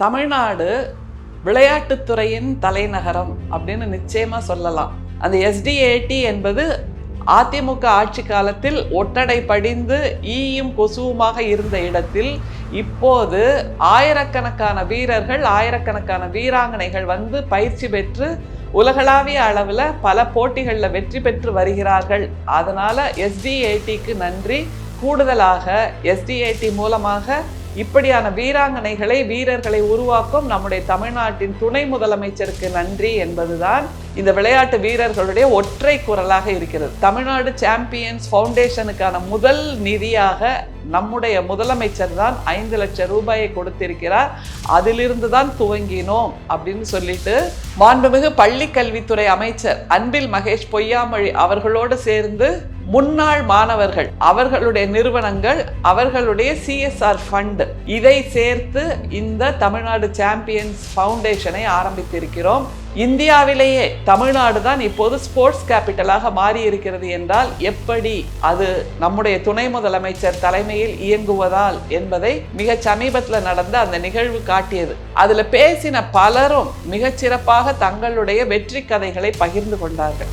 தமிழ்நாடு விளையாட்டுத்துறையின் தலைநகரம் அப்படின்னு நிச்சயமா சொல்லலாம். அந்த SDAT என்பது அதிமுக ஆட்சி காலத்தில் ஒட்டடை படிந்து ஈயும் கொசுவுமாக இருந்த இடத்தில் இப்போது ஆயிரக்கணக்கான வீரர்கள், ஆயிரக்கணக்கான வீராங்கனைகள் வந்து பயிற்சி பெற்று உலகளாவிய அளவில் பல போட்டிகளில் வெற்றி பெற்று வருகிறார்கள். அதனால SDATக்கு நன்றி. கூடுதலாக SDAT மூலமாக இப்படியான வீராங்கனைகளை, வீரர்களை உருவாக்கும் நம்முடைய தமிழ்நாட்டின் துணை முதலமைச்சருக்கு நன்றி என்பதுதான் இந்த விளையாட்டு வீரர்களுடைய ஒற்றை குரலாக இருக்கிறது. தமிழ்நாடு சாம்பியன்ஸ் ஃபவுண்டேஷனுக்கான முதல் நிதியாக நம்முடைய முதலமைச்சர் தான் 5 லட்சம் ரூபாயை கொடுத்திருக்கிறார். அதிலிருந்து தான் துவங்கினோம் அப்படின்னு சொல்லிட்டு மாண்புமிகு பள்ளி கல்வித்துறை அமைச்சர் அன்பில் மகேஷ் பொய்யாமொழி அவர்களோடு சேர்ந்து முன்னாள் மாணவர்கள், அவர்களுடைய நிறுவனங்கள், அவர்களுடைய CSR ஃபண்ட் இதை சேர்த்து இந்த தமிழ்நாடு சாம்பியன்ஸ் ஃபவுண்டேஷனை ஆரம்பித்திருக்கிறோம். இந்தியாவிலேயே தமிழ்நாடு தான் இப்போது ஸ்போர்ட்ஸ் கேபிட்டலாக மாறி இருக்கிறது என்றால் எப்படி அது நம்முடைய துணை முதலமைச்சர் தலைமையில் இயங்குவதால் என்பதை மிக சமீபத்தில் நடந்த அந்த நிகழ்வு காட்டியது. அதுல பேசின பலரும் மிகச்சிறப்பாக தங்களுடைய வெற்றி கதைகளை பகிர்ந்து கொண்டார்கள்.